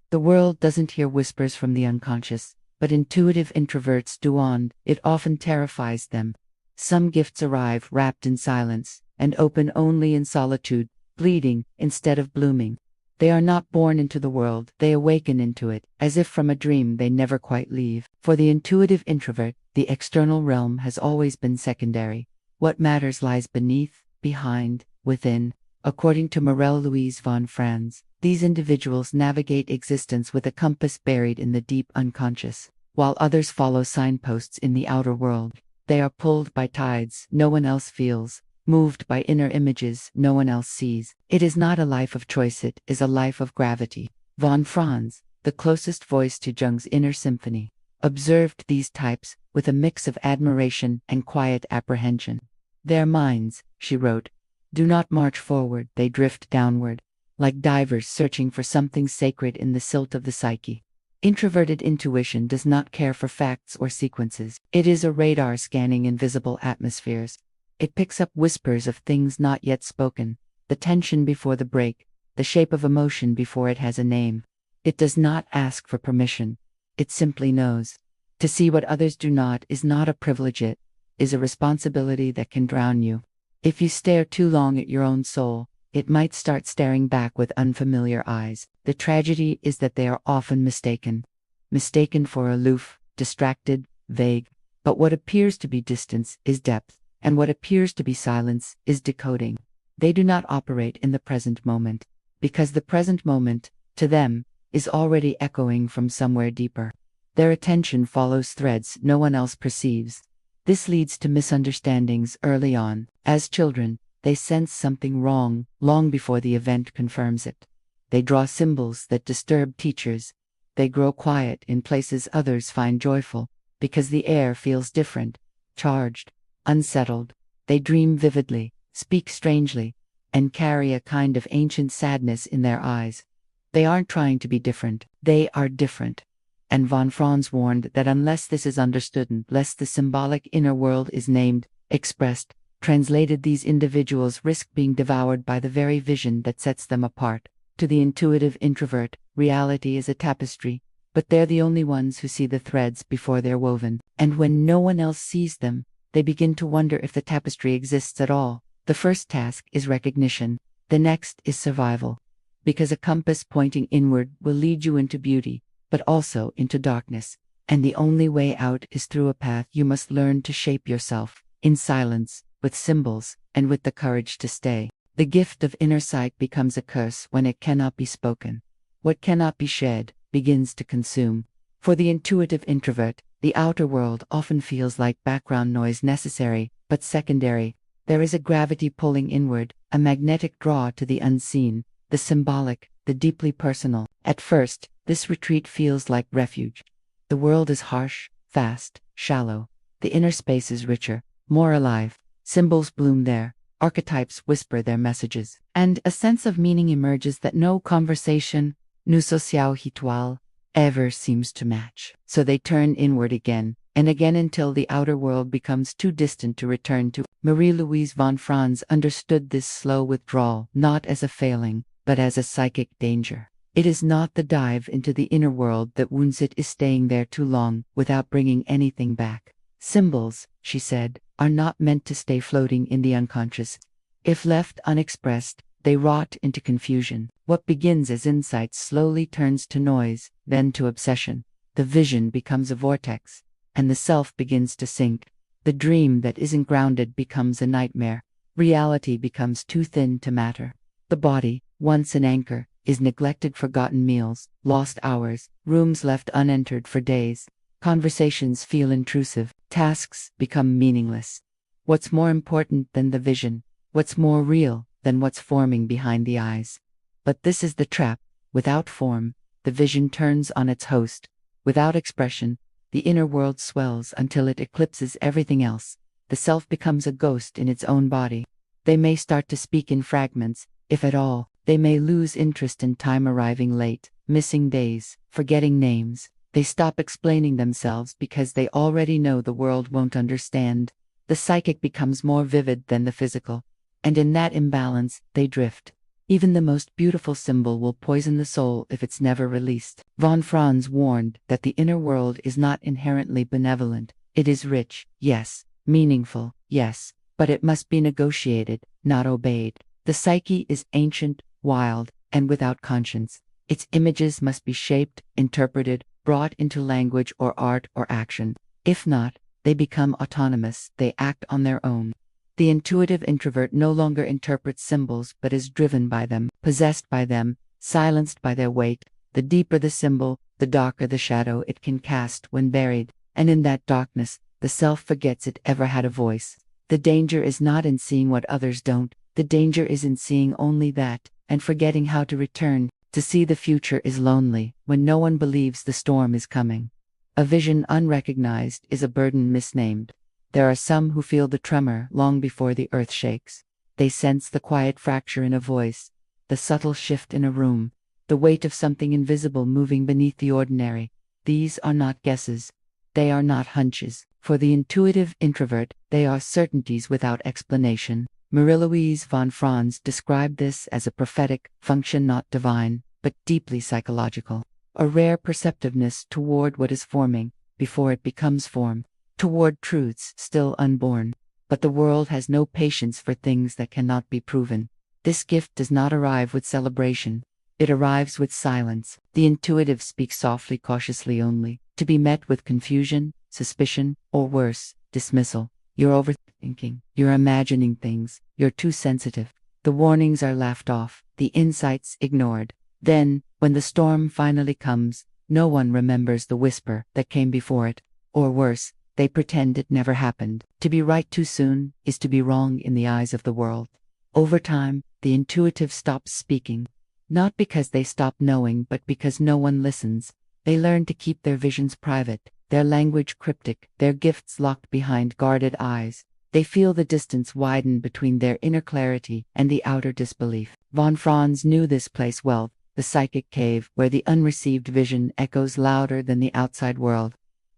The world doesn't hear whispers from the unconscious, but intuitive introverts do on. It often terrifies them. Some gifts arrive wrapped in silence, and open only in solitude, bleeding instead of blooming. They are not born into the world, they awaken into it, as if from a dream they never quite leave. For the intuitive introvert, the external realm has always been secondary. What matters lies beneath, behind, within. According to Marie-Louise von Franz, these individuals navigate existence with a compass buried in the deep unconscious, while others follow signposts in the outer world. They are pulled by tides no one else feels, moved by inner images no one else sees. It is not a life of choice, it is a life of gravity. Von Franz, the closest voice to Jung's inner symphony, observed these types with a mix of admiration and quiet apprehension. Their minds, she wrote, do not march forward, they drift downward, like divers searching for something sacred in the silt of the psyche. Introverted intuition does not care for facts or sequences. It is a radar scanning invisible atmospheres. It picks up whispers of things not yet spoken, the tension before the break, the shape of emotion before it has a name. It does not ask for permission. It simply knows. To see what others do not is not a privilege, it is a responsibility that can drown you. If you stare too long at your own soul, it might start staring back with unfamiliar eyes. The tragedy is that they are often mistaken. Mistaken for aloof, distracted, vague. But what appears to be distance is depth, and what appears to be silence is decoding. They do not operate in the present moment, because the present moment, to them, is already echoing from somewhere deeper. Their attention follows threads no one else perceives. This leads to misunderstandings early on. As children, they sense something wrong long before the event confirms it. They draw symbols that disturb teachers. They grow quiet in places others find joyful, because the air feels different, charged, unsettled. They dream vividly, speak strangely, and carry a kind of ancient sadness in their eyes. They aren't trying to be different, they are different. And von Franz warned that unless this is understood, unless the symbolic inner world is named, expressed, translated, these individuals risk being devoured by the very vision that sets them apart. To the intuitive introvert, reality is a tapestry, but they're the only ones who see the threads before they're woven. And when no one else sees them, they begin to wonder if the tapestry exists at all. The first task is recognition, the next is survival. Because a compass pointing inward will lead you into beauty, but also into darkness, and the only way out is through a path you must learn to shape yourself, in silence, with symbols, and with the courage to stay. The gift of inner sight becomes a curse when it cannot be spoken. What cannot be shed begins to consume. For the intuitive introvert, the outer world often feels like background noise, necessary, but secondary. There is a gravity pulling inward, a magnetic draw to the unseen, the symbolic, the deeply personal. At first, this retreat feels like refuge. The world is harsh, fast, shallow. The inner space is richer, more alive. Symbols bloom there, archetypes whisper their messages, and a sense of meaning emerges that no conversation, no social ritual, ever seems to match. So they turn inward again and again until the outer world becomes too distant to return to. Marie-Louise von Franz understood this slow withdrawal not as a failing, but as a psychic danger. It is not the dive into the inner world that wounds, it is staying there too long without bringing anything back. Symbols, she said, are not meant to stay floating in the unconscious. If left unexpressed, they rot into confusion. What begins as insight slowly turns to noise, then to obsession. The vision becomes a vortex, and the self begins to sink. The dream that isn't grounded becomes a nightmare. Reality becomes too thin to matter. The body, once an anchor, is neglected, forgotten meals, lost hours, rooms left unentered for days. Conversations feel intrusive, tasks become meaningless. What's more important than the vision? What's more real than what's forming behind the eyes? But this is the trap. Without form, the vision turns on its host. Without expression, the inner world swells until it eclipses everything else. The self becomes a ghost in its own body. They may start to speak in fragments, if at all. They may lose interest in time, arriving late, missing days, forgetting names. They stop explaining themselves because they already know the world won't understand. The psychic becomes more vivid than the physical, and in that imbalance, they drift. Even the most beautiful symbol will poison the soul if it's never released. Von Franz warned that the inner world is not inherently benevolent. It is rich, yes, meaningful, yes, but it must be negotiated, not obeyed. The psyche is ancient, wild, and without conscience. Its images must be shaped, interpreted, brought into language or art or action. If not, they become autonomous, they act on their own. The intuitive introvert no longer interprets symbols but is driven by them, possessed by them, silenced by their weight. The deeper the symbol, the darker the shadow it can cast when buried, and in that darkness, the self forgets it ever had a voice. The danger is not in seeing what others don't, the danger is in seeing only that, and forgetting how to return. To see the future is lonely, when no one believes the storm is coming. A vision unrecognized is a burden misnamed. There are some who feel the tremor long before the earth shakes. They sense the quiet fracture in a voice, the subtle shift in a room, the weight of something invisible moving beneath the ordinary. These are not guesses. They are not hunches. For the intuitive introvert, they are certainties without explanation. Marie-Louise von Franz described this as a prophetic function, not divine, but deeply psychological. A rare perceptiveness toward what is forming, before it becomes form, toward truths still unborn. But the world has no patience for things that cannot be proven. This gift does not arrive with celebration. It arrives with silence. The intuitive speaks softly, cautiously only, to be met with confusion, suspicion, or worse, dismissal. You're overthinking. You're imagining things. You're too sensitive. The warnings are laughed off, the insights ignored. Then, when the storm finally comes, no one remembers the whisper that came before it. Or worse, they pretend it never happened. To be right too soon is to be wrong in the eyes of the world. Over time, the intuitive stops speaking. Not because they stop knowing, but because no one listens. They learn to keep their visions private, their language cryptic, their gifts locked behind guarded eyes. They feel the distance widen between their inner clarity and the outer disbelief. Von Franz knew this place well, the psychic cave where the unreceived vision echoes louder than the outside world.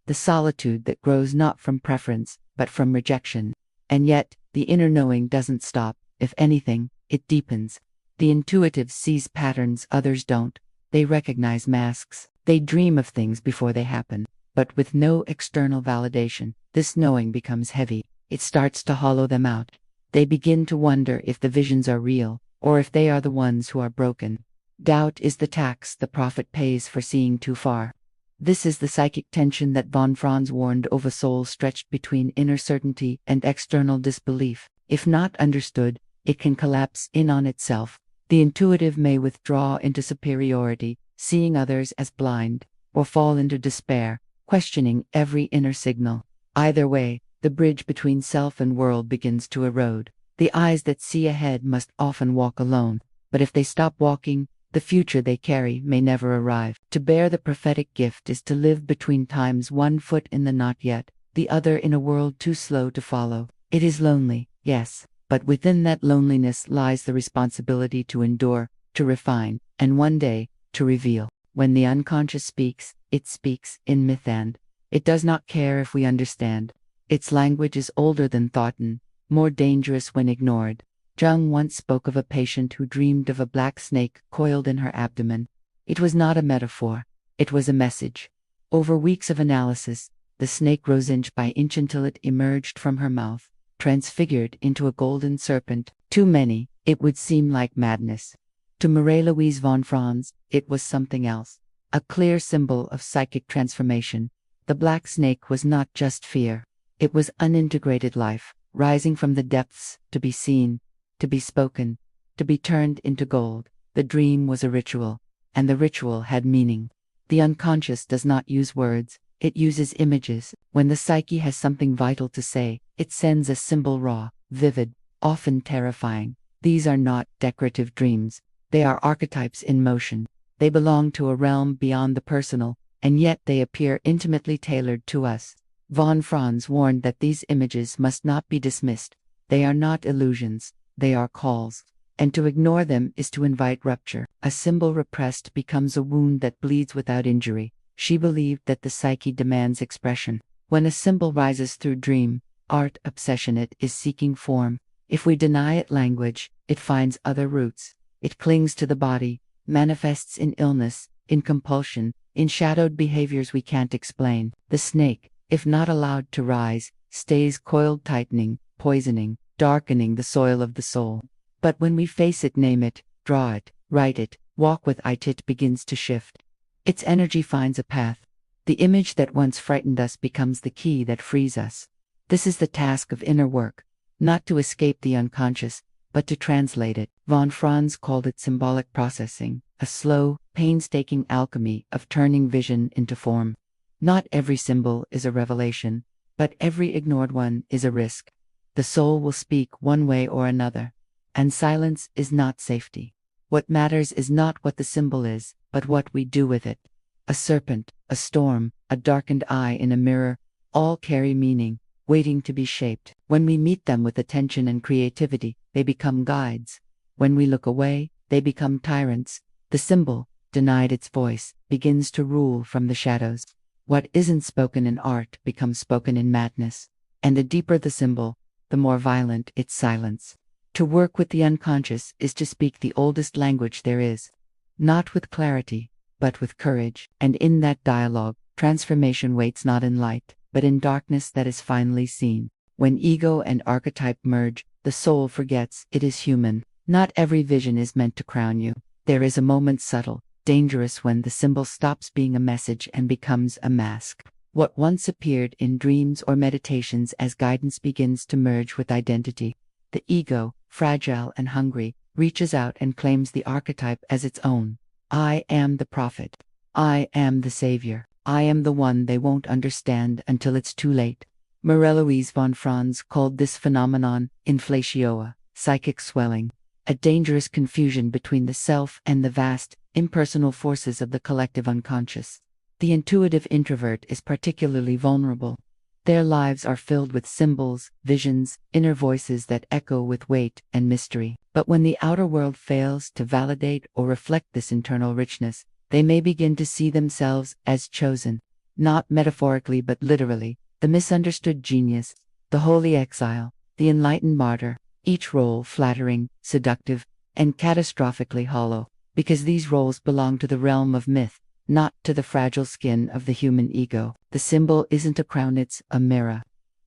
The solitude that grows not from preference, but from rejection. And yet, the inner knowing doesn't stop. If anything, it deepens. The intuitive sees patterns others don't. They recognize masks. They dream of things before they happen. But with no external validation, this knowing becomes heavy. It starts to hollow them out. They begin to wonder if the visions are real, or if they are the ones who are broken. Doubt is the tax the prophet pays for seeing too far. This is the psychic tension that von Franz warned of, a soul stretched between inner certainty and external disbelief. If not understood, it can collapse in on itself. The intuitive may withdraw into superiority, seeing others as blind, or fall into despair, questioning every inner signal. Either way, the bridge between self and world begins to erode. The eyes that see ahead must often walk alone, but if they stop walking, the future they carry may never arrive. To bear the prophetic gift is to live between times, one foot in the not yet, the other in a world too slow to follow. It is lonely, yes, but within that loneliness lies the responsibility to endure, to refine, and one day, to reveal. When the unconscious speaks, it speaks in myth, and it does not care if we understand. Its language is older than thought and more dangerous when ignored. Jung once spoke of a patient who dreamed of a black snake coiled in her abdomen. It was not a metaphor, it was a message. Over weeks of analysis, the snake rose inch by inch until it emerged from her mouth, transfigured into a golden serpent. To many, it would seem like madness. To Marie-Louise von Franz, it was something else. A clear symbol of psychic transformation. The black snake was not just fear. It was unintegrated life, rising from the depths to be seen, to be spoken, to be turned into gold. The dream was a ritual, and the ritual had meaning. The unconscious does not use words, it uses images. When the psyche has something vital to say, it sends a symbol, raw, vivid, often terrifying. These are not decorative dreams, they are archetypes in motion. They belong to a realm beyond the personal, and yet they appear intimately tailored to us. Von Franz warned that these images must not be dismissed. They are not illusions. They are calls, and to ignore them is to invite rupture. A symbol repressed becomes a wound that bleeds without injury. She believed that the psyche demands expression. When a symbol rises through dream, art, obsession, it is seeking form. If we deny it language, it finds other roots. It clings to the body, manifests in illness, in compulsion, in shadowed behaviors we can't explain. The snake, if not allowed to rise, stays coiled, tightening, poisoning, darkening the soil of the soul. But when we face it, name it, draw it, write it, walk with it begins to shift. Its energy finds a path. The image that once frightened us becomes the key that frees us. This is the task of inner work, not to escape the unconscious, but to translate it. Von Franz called it symbolic processing, a slow, painstaking alchemy of turning vision into form. Not every symbol is a revelation, but every ignored one is a risk. The soul will speak one way or another, and silence is not safety. What matters is not what the symbol is, but what we do with it. A serpent, a storm, a darkened eye in a mirror, all carry meaning, waiting to be shaped. When we meet them with attention and creativity, they become guides. When we look away, they become tyrants. The symbol, denied its voice, begins to rule from the shadows. What isn't spoken in art becomes spoken in madness. And the deeper the symbol, the more violent its silence. To work with the unconscious is to speak the oldest language there is. Not with clarity, but with courage. And in that dialogue, transformation waits not in light, but in darkness that is finally seen. When ego and archetype merge, the soul forgets it is human. Not every vision is meant to crown you. There is a moment subtle, dangerous, when the symbol stops being a message and becomes a mask. What once appeared in dreams or meditations as guidance begins to merge with identity. The ego, fragile and hungry, reaches out and claims the archetype as its own. I am the prophet. I am the savior. I am the one they won't understand until it's too late. Marie-Louise von Franz called this phenomenon inflatio, psychic swelling, a dangerous confusion between the self and the vast, impersonal forces of the collective unconscious. The intuitive introvert is particularly vulnerable. Their lives are filled with symbols, visions, inner voices that echo with weight and mystery. But when the outer world fails to validate or reflect this internal richness, they may begin to see themselves as chosen, not metaphorically but literally, the misunderstood genius, the holy exile, the enlightened martyr, each role flattering, seductive, and catastrophically hollow, because these roles belong to the realm of myth, not to the fragile skin of the human ego. The symbol isn't a crown, it's a mirror.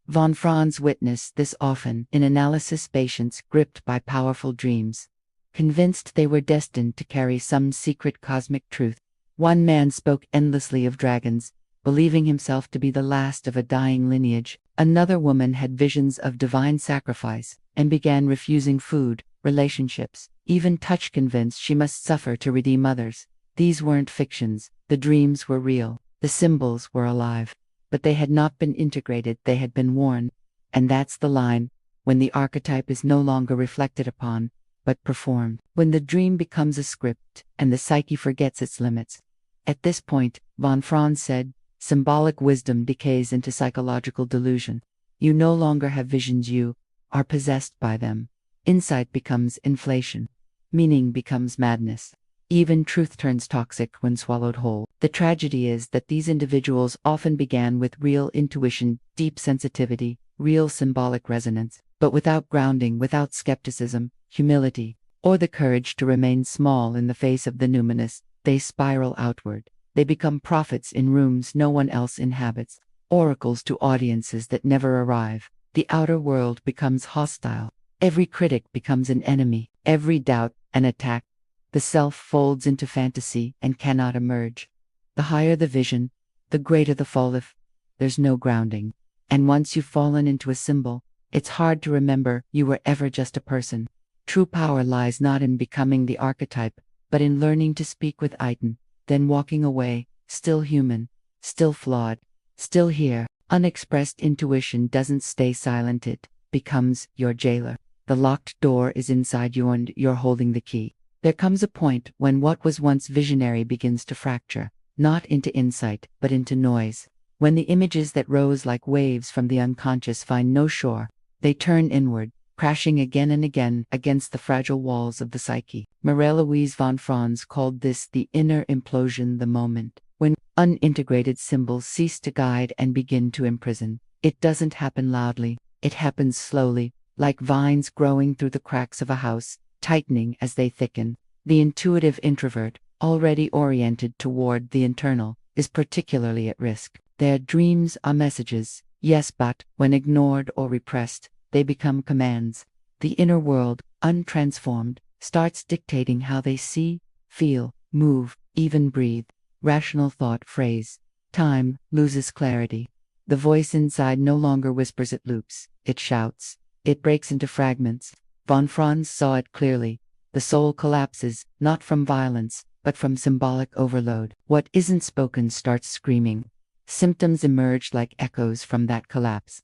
Von Franz witnessed this often in analysis patients gripped by powerful dreams, convinced they were destined to carry some secret cosmic truth. One man spoke endlessly of dragons, believing himself to be the last of a dying lineage. Another woman had visions of divine sacrifice, and began refusing food, relationships, even touch, convinced she must suffer to redeem others. These weren't fictions, the dreams were real, the symbols were alive. But they had not been integrated, they had been worn. And that's the line, when the archetype is no longer reflected upon, but performed. When the dream becomes a script, and the psyche forgets its limits. At this point, von Franz said, symbolic wisdom decays into psychological delusion. You no longer have visions, you are possessed by them. Insight becomes inflation. Meaning becomes madness. Even truth turns toxic when swallowed whole. The tragedy is that these individuals often began with real intuition, deep sensitivity, real symbolic resonance, but without grounding, without skepticism, humility, or the courage to remain small in the face of the numinous, they spiral outward. They become prophets in rooms no one else inhabits, oracles to audiences that never arrive. The outer world becomes hostile. Every critic becomes an enemy, every doubt an attack. The self folds into fantasy and cannot emerge. The higher the vision, the greater the fall if there's no grounding. And once you've fallen into a symbol, it's hard to remember you were ever just a person. True power lies not in becoming the archetype, but in learning to speak with Iten, then walking away, still human, still flawed, still here. Unexpressed intuition doesn't stay silent, it becomes your jailer. The locked door is inside you and you're holding the key. There comes a point when what was once visionary begins to fracture, not into insight, but into noise. When the images that rose like waves from the unconscious find no shore, they turn inward, crashing again and again against the fragile walls of the psyche. Marie-Louise von Franz called this the inner implosion, the moment when unintegrated symbols cease to guide and begin to imprison. It doesn't happen loudly, it happens slowly, like vines growing through the cracks of a house, tightening as they thicken. The intuitive introvert, already oriented toward the internal, is particularly at risk. Their dreams are messages, yes, but when ignored or repressed, they become commands. The inner world, untransformed, starts dictating how they see, feel, move, even breathe. Rational thought phrase. Time loses clarity. The voice inside no longer whispers, it loops, it shouts, it breaks into fragments. Von Franz saw it clearly. The soul collapses, not from violence, but from symbolic overload. What isn't spoken starts screaming. Symptoms emerge like echoes from that collapse.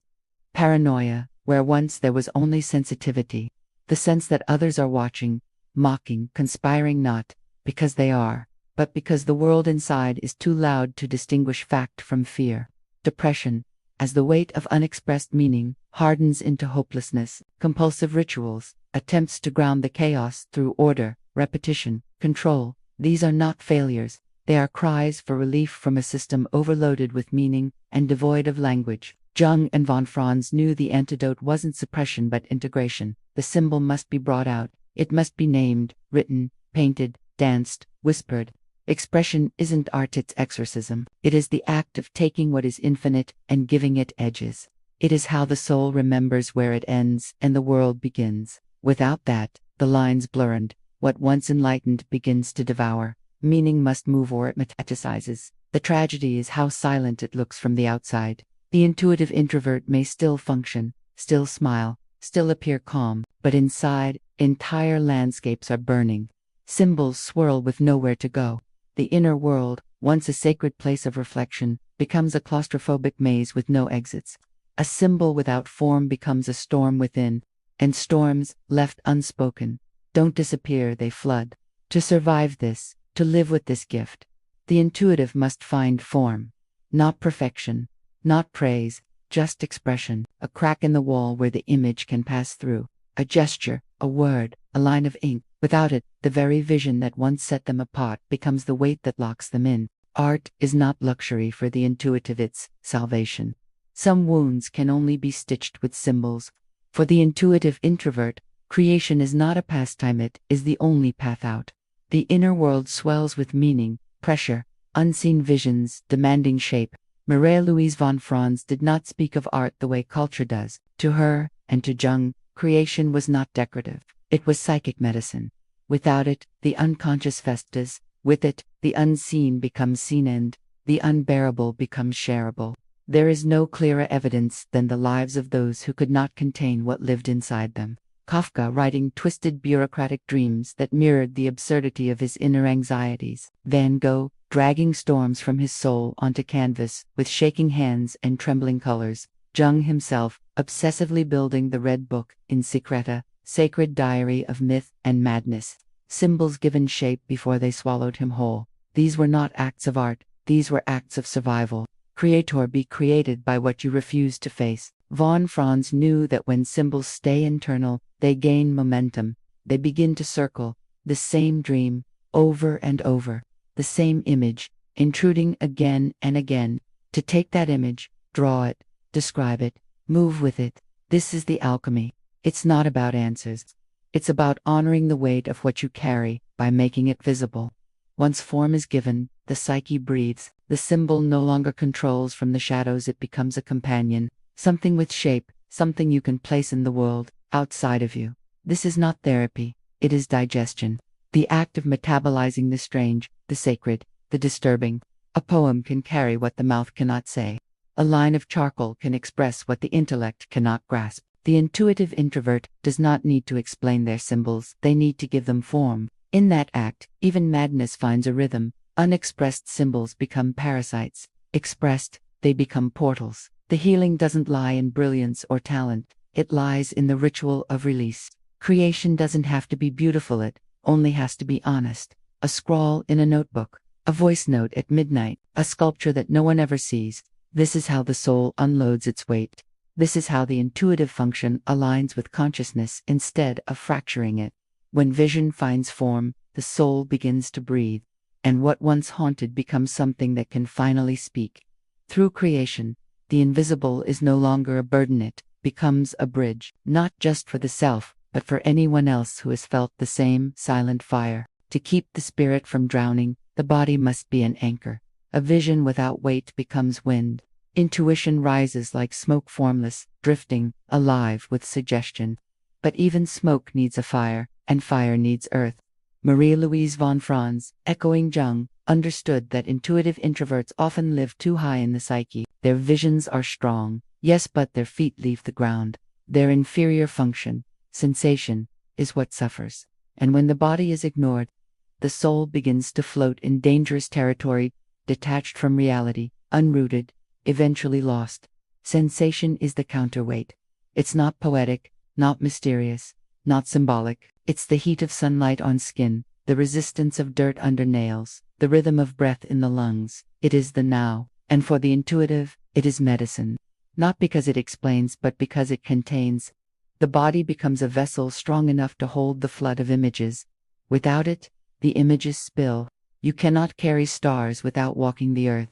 Paranoia, where once there was only sensitivity. The sense that others are watching, mocking, conspiring, not because they are, but because the world inside is too loud to distinguish fact from fear. Depression, as the weight of unexpressed meaning hardens into hopelessness. Compulsive rituals, attempts to ground the chaos through order, repetition, control. These are not failures. They are cries for relief from a system overloaded with meaning and devoid of language. Jung and von Franz knew the antidote wasn't suppression but integration. The symbol must be brought out. It must be named, written, painted, danced, whispered. Expression isn't art, it's exorcism. It is the act of taking what is infinite and giving it edges. It is how the soul remembers where it ends and the world begins. Without that, the lines blur and what once enlightened begins to devour. Meaning must move or it metastasizes. The tragedy is how silent it looks from the outside. The intuitive introvert may still function, still smile, still appear calm, but inside, entire landscapes are burning. Symbols swirl with nowhere to go. The inner world, once a sacred place of reflection, becomes a claustrophobic maze with no exits. A symbol without form becomes a storm within, and storms, left unspoken, don't disappear, they flood. To survive this, to live with this gift, the intuitive must find form. Not perfection, not praise, just expression. A crack in the wall where the image can pass through. A gesture, a word, a line of ink. Without it, the very vision that once set them apart becomes the weight that locks them in. Art is not luxury for the intuitive, it's salvation. Some wounds can only be stitched with symbols. For the intuitive introvert, creation is not a pastime, it is the only path out. The inner world swells with meaning, pressure, unseen visions, demanding shape. Marie-Louise von Franz did not speak of art the way culture does. To her, and to Jung, creation was not decorative. It was psychic medicine. Without it, the unconscious festers. With it, the unseen becomes seen and the unbearable becomes shareable. There is no clearer evidence than the lives of those who could not contain what lived inside them. Kafka writing twisted bureaucratic dreams that mirrored the absurdity of his inner anxieties. Van Gogh dragging storms from his soul onto canvas with shaking hands and trembling colors. Jung himself obsessively building the Red Book in Secreta, sacred diary of myth and madness. Symbols given shape before they swallowed him whole. These were not acts of art, these were acts of survival. Creator, be created by what you refuse to face. Von Franz knew that when symbols stay internal, they gain momentum. They begin to circle, the same dream, over and over, the same image, intruding again and again. To take that image, draw it, describe it, move with it. This is the alchemy. It's not about answers. It's about honoring the weight of what you carry by making it visible. Once form is given, the psyche breathes. The symbol no longer controls from the shadows, it becomes a companion. Something with shape, something you can place in the world, outside of you. This is not therapy, it is digestion. The act of metabolizing the strange, the sacred, the disturbing. A poem can carry what the mouth cannot say. A line of charcoal can express what the intellect cannot grasp. The intuitive introvert does not need to explain their symbols, they need to give them form. In that act, even madness finds a rhythm. Unexpressed symbols become parasites. Expressed, they become portals. The healing doesn't lie in brilliance or talent, it lies in the ritual of release. Creation doesn't have to be beautiful, it only has to be honest. A scrawl in a notebook, a voice note at midnight, a sculpture that no one ever sees. This is how the soul unloads its weight. This is how the intuitive function aligns with consciousness instead of fracturing it. When vision finds form, the soul begins to breathe, and what once haunted becomes something that can finally speak. Through creation, the invisible is no longer a burden, it becomes a bridge, not just for the self, but for anyone else who has felt the same silent fire. To keep the spirit from drowning, the body must be an anchor. A vision without weight becomes wind. Intuition rises like smoke, formless, drifting, alive with suggestion. But even smoke needs a fire, and fire needs earth. Marie-Louise von Franz, echoing Jung, understood that intuitive introverts often live too high in the psyche. Their visions are strong, yes, but their feet leave the ground. Their inferior function, sensation, is what suffers. And when the body is ignored, the soul begins to float in dangerous territory, detached from reality, unrooted, eventually lost. Sensation is the counterweight. It's not poetic, not mysterious, not symbolic. It's the heat of sunlight on skin, the resistance of dirt under nails, the rhythm of breath in the lungs. It is the now, and for the intuitive, it is medicine. Not because it explains, but because it contains. The body becomes a vessel strong enough to hold the flood of images. Without it, the images spill. You cannot carry stars without walking the earth.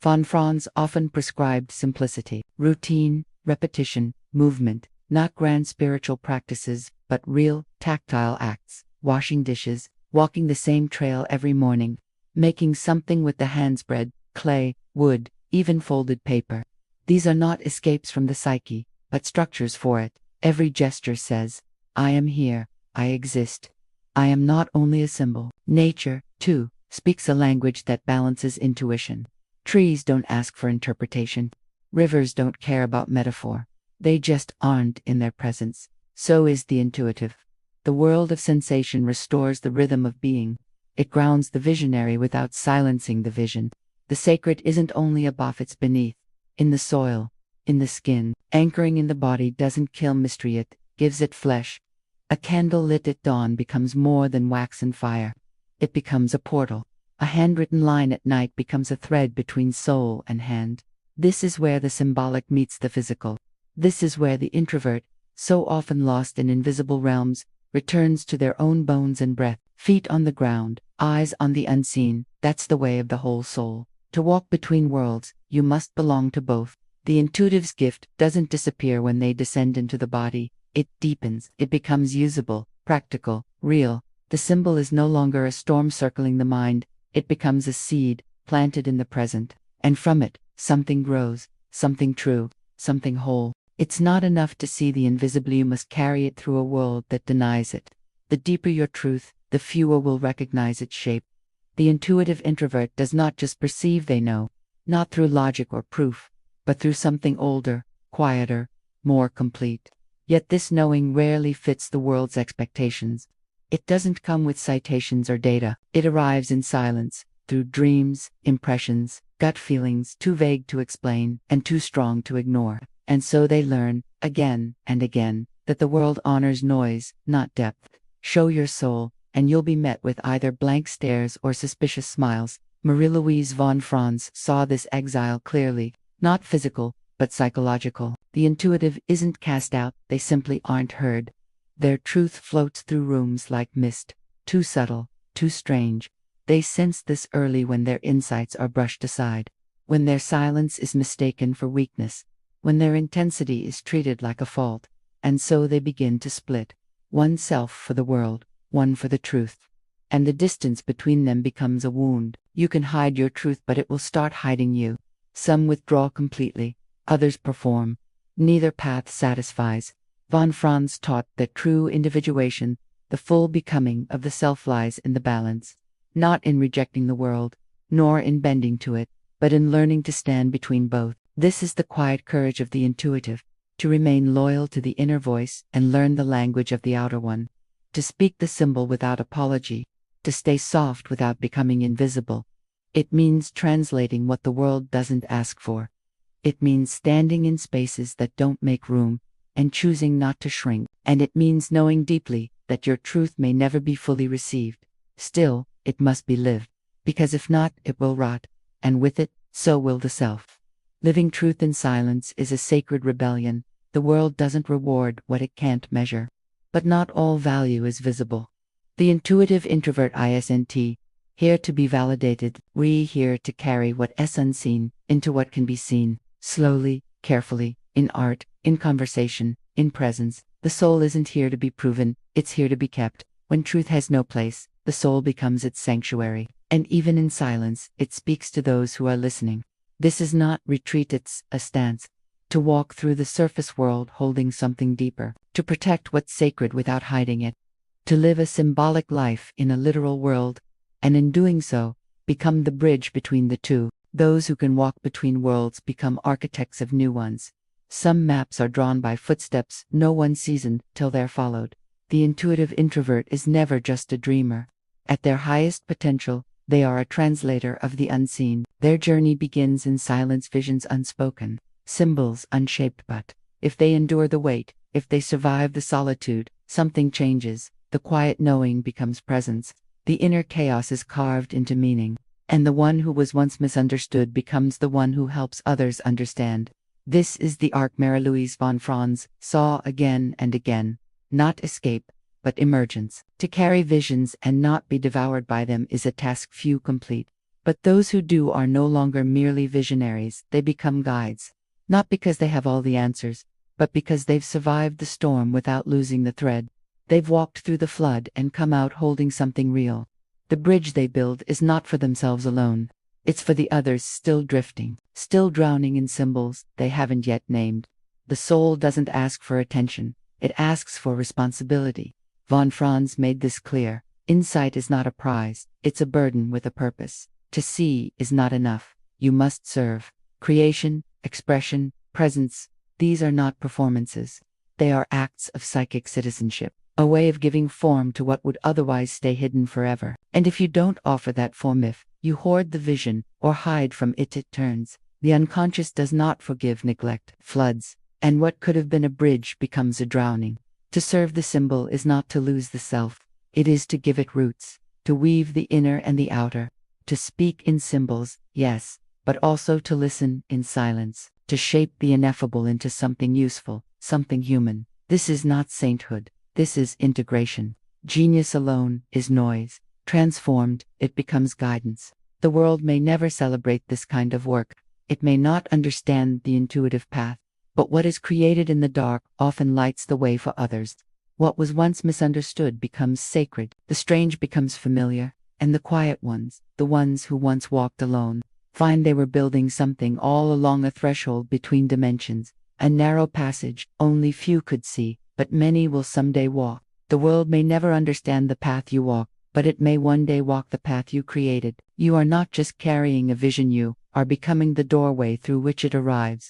Von Franz often prescribed simplicity, routine, repetition, movement, not grand spiritual practices, but real, tactile acts, washing dishes, walking the same trail every morning, making something with the hands, bread, clay, wood, even folded paper. These are not escapes from the psyche, but structures for it. Every gesture says, I am here, I exist. I am not only a symbol. Nature, too, speaks a language that balances intuition. Trees don't ask for interpretation. Rivers don't care about metaphor. They just aren't in their presence. So is the intuitive. The world of sensation restores the rhythm of being. It grounds the visionary without silencing the vision. The sacred isn't only above, it's beneath. In the soil, in the skin. Anchoring in the body doesn't kill mystery, it gives it flesh. A candle lit at dawn becomes more than wax and fire. It becomes a portal. A handwritten line at night becomes a thread between soul and hand. This is where the symbolic meets the physical. This is where the introvert, so often lost in invisible realms, returns to their own bones and breath, feet on the ground, eyes on the unseen. That's the way of the whole soul. To walk between worlds, you must belong to both. The intuitive's gift doesn't disappear when they descend into the body. It deepens. It becomes usable, practical, real. The symbol is no longer a storm circling the mind. It becomes a seed, planted in the present. And from it, something grows, something true, something whole. It's not enough to see the invisible, you must carry it through a world that denies it. The deeper your truth, the fewer will recognize its shape. The intuitive introvert does not just perceive, they know. Not through logic or proof, but through something older, quieter, more complete. Yet this knowing rarely fits the world's expectations. It doesn't come with citations or data. It arrives in silence, through dreams, impressions, gut feelings too vague to explain and too strong to ignore. And so they learn, again and again, that the world honors noise, not depth. Show your soul, and you'll be met with either blank stares or suspicious smiles. Marie-Louise von Franz saw this exile clearly, not physical, but psychological. The intuitive isn't cast out, they simply aren't heard. Their truth floats through rooms like mist, too subtle, too strange. They sense this early when their insights are brushed aside, when their silence is mistaken for weakness, when their intensity is treated like a fault. And so they begin to split. One self for the world, one for the truth. And the distance between them becomes a wound. You can hide your truth, but it will start hiding you. Some withdraw completely, others perform. Neither path satisfies. Von Franz taught that true individuation, the full becoming of the self, lies in the balance. Not in rejecting the world, nor in bending to it, but in learning to stand between both. This is the quiet courage of the intuitive, to remain loyal to the inner voice and learn the language of the outer one. To speak the symbol without apology, to stay soft without becoming invisible. It means translating what the world doesn't ask for. It means standing in spaces that don't make room, and choosing not to shrink. And it means knowing deeply that your truth may never be fully received. Still, it must be lived, because if not, it will rot, and with it, so will the self. Living truth in silence is a sacred rebellion. The world doesn't reward what it can't measure. But not all value is visible. The intuitive introvert isn't here to be validated. We here to carry what is unseen into what can be seen, slowly, carefully, in art, in conversation, in presence. The soul isn't here to be proven, it's here to be kept. When truth has no place, the the soul becomes its sanctuary, and even in silence, it speaks to those who are listening. This is not retreat, it's a stance. To walk through the surface world holding something deeper, to protect what's sacred without hiding it, to live a symbolic life in a literal world, and in doing so, become the bridge between the two. Those who can walk between worlds become architects of new ones. Some maps are drawn by footsteps no one sees until they're followed. The intuitive introvert is never just a dreamer. At their highest potential, they are a translator of the unseen. Their journey begins in silence, visions unspoken, symbols unshaped, but if they endure the wait, if they survive the solitude, something changes. The quiet knowing becomes presence. The inner chaos is carved into meaning, and the one who was once misunderstood becomes the one who helps others understand. This is the arc Marie-Louise von Franz saw again and again. Not escape, but emergence. To carry visions and not be devoured by them is a task few complete. But those who do are no longer merely visionaries, they become guides. Not because they have all the answers, but because they've survived the storm without losing the thread. They've walked through the flood and come out holding something real. The bridge they build is not for themselves alone. It's for the others still drifting, still drowning in symbols they haven't yet named. The soul doesn't ask for attention, it asks for responsibility. Von Franz made this clear. Insight is not a prize, it's a burden with a purpose. To see is not enough, you must serve. Creation, expression, presence, these are not performances. They are acts of psychic citizenship, a way of giving form to what would otherwise stay hidden forever. And if you don't offer that form, if you hoard the vision or hide from it, it turns. The unconscious does not forgive neglect, floods, and what could have been a bridge becomes a drowning. To serve the symbol is not to lose the self, it is to give it roots, to weave the inner and the outer, to speak in symbols, yes, but also to listen in silence, to shape the ineffable into something useful, something human. This is not sainthood, this is integration. Genius alone is noise. Transformed, it becomes guidance. The world may never celebrate this kind of work. It may not understand the intuitive path. But what is created in the dark often lights the way for others. What was once misunderstood becomes sacred. The strange becomes familiar. And the quiet ones, the ones who once walked alone, find they were building something all along a threshold between dimensions. A narrow passage only few could see, but many will someday walk. The world may never understand the path you walk, but it may one day walk the path you created. You are not just carrying a vision, you are becoming the doorway through which it arrives.